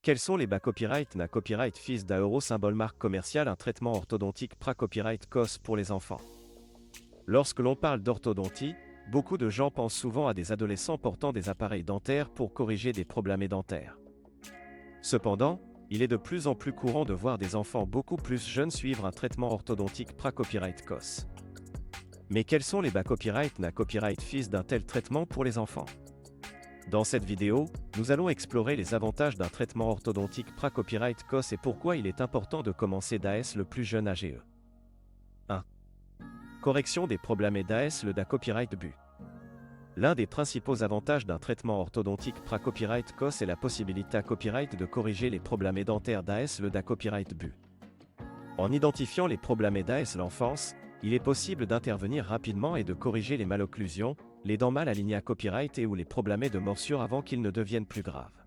Quels sont les bas copyright na copyright fils d'Aeuro symbole marque commerciale un traitement orthodontique pra-copyright COS pour les enfants. Lorsque l'on parle d'orthodontie, beaucoup de gens pensent souvent à des adolescents portant des appareils dentaires pour corriger des problèmes dentaires. Cependant, il est de plus en plus courant de voir des enfants beaucoup plus jeunes suivre un traitement orthodontique pra-copyright COS. Mais quels sont les bas copyright na copyright fils d'un tel traitement pour les enfants? Dans cette vidéo, nous allons explorer les avantages d'un traitement orthodontique pra-copyright COS et pourquoi il est important de commencer d'AS le plus jeune AGE. 1. Correction des problèmes d'AS le DA copyright BU. L'un des principaux avantages d'un traitement orthodontique pra-copyright COS est la possibilité à copyright de corriger les problèmes dentaires d'AS le DA copyright BU. En identifiant les problèmes d'AS l'enfance, il est possible d'intervenir rapidement et de corriger les malocclusions, les dents mal alignées à copyright et ou les problèmes de morsure avant qu'ils ne deviennent plus graves.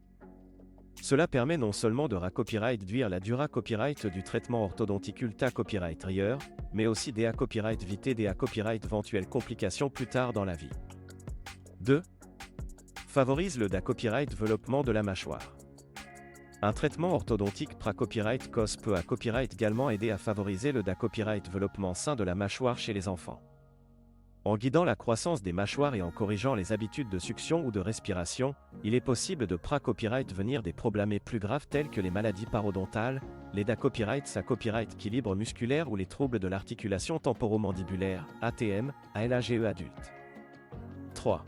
Cela permet non seulement de ra-copyright duire la dura copyright du traitement orthodontique ulta copyright rieur, mais aussi des copyright vité des copyright éventuelles complications plus tard dans la vie. 2. Favorise le DA copyright développement de la mâchoire. Un traitement orthodontique pra-copyright COS peut à copyright également aider à favoriser le DA copyright développement sain de la mâchoire chez les enfants. En guidant la croissance des mâchoires et en corrigeant les habitudes de succion ou de respiration, il est possible de pra-copyright venir des problèmes plus graves tels que les maladies parodontales, les DA copyright sa copyright équilibre musculaire ou les troubles de l'articulation temporomandibulaire, ATM, à l'AGE adulte. 3.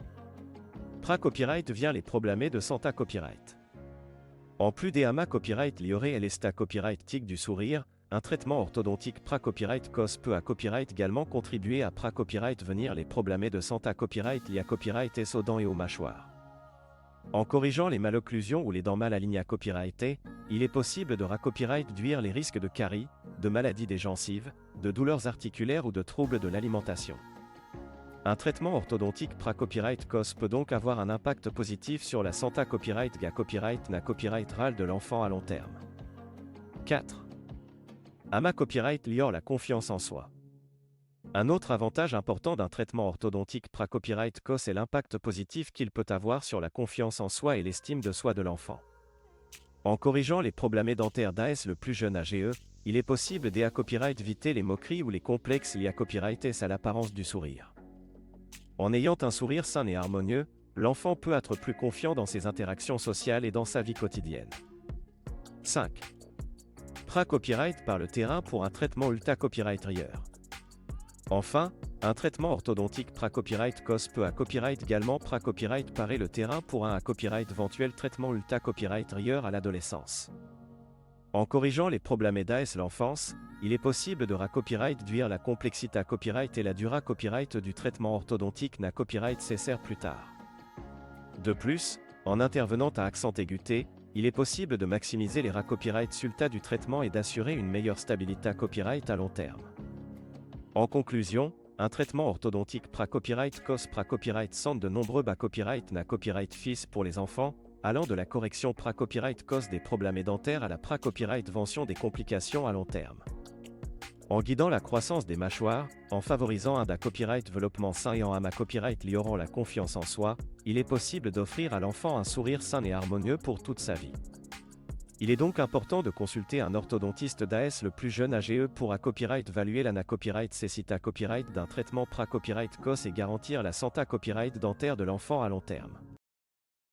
Pra-copyright vient les problèmes de santé copyright. En plus des AMA copyright lioré et l'esta copyright tic du sourire, un traitement orthodontique pra-copyright COS peut à copyright également contribuer à pra-copyright venir les problèmes de santé copyright liés à copyright et aux dents et aux mâchoires. En corrigeant les malocclusions ou les dents mal alignées à copyright, il est possible de ra-copyright duire les risques de caries, de maladies des gencives, de douleurs articulaires ou de troubles de l'alimentation. Un traitement orthodontique pra-copyright COS peut donc avoir un impact positif sur la santé copyright ga copyright na copyright RAL de l'enfant à long terme. 4. AMA copyright liant la confiance en soi. Un autre avantage important d'un traitement orthodontique pra-copyright COS est l'impact positif qu'il peut avoir sur la confiance en soi et l'estime de soi de l'enfant. En corrigeant les problèmes dentaires d'AS le plus jeune AGE, il est possible d'aider à copyright éviter les moqueries ou les complexes liés à copyright à l'apparence du sourire. En ayant un sourire sain et harmonieux, l'enfant peut être plus confiant dans ses interactions sociales et dans sa vie quotidienne. 5. Pra-copyright par le terrain pour un traitement ulta copyright rieur. Enfin, un traitement orthodontique pra-copyright COS peut à copyright également pra-copyright parer le terrain pour un copyright éventuel traitement ulta copyright rieur à l'adolescence. En corrigeant les problèmes d'AS l'enfance, il est possible de ra-copyright duire la complexité à copyright et la dura copyright du traitement orthodontique na copyright cessère plus tard. De plus, en intervenant à accent aiguté, il est possible de maximiser les ra-copyright sulta du traitement et d'assurer une meilleure stabilité à copyright à long terme. En conclusion, un traitement orthodontique pra-copyright COS pra-copyright centre de nombreux bas copyright na copyright fils pour les enfants, allant de la correction pra-copyright COS des problèmes dentaires à la pra-copyright vention des complications à long terme. En guidant la croissance des mâchoires, en favorisant un DA copyright développement sain et en AMA copyright liant la confiance en soi, il est possible d'offrir à l'enfant un sourire sain et harmonieux pour toute sa vie. Il est donc important de consulter un orthodontiste d'AS le plus jeune AGE pour à copyright valuer l'ANA copyright cécita copyright d'un traitement pra-copyright COS et garantir la santé copyright dentaire de l'enfant à long terme.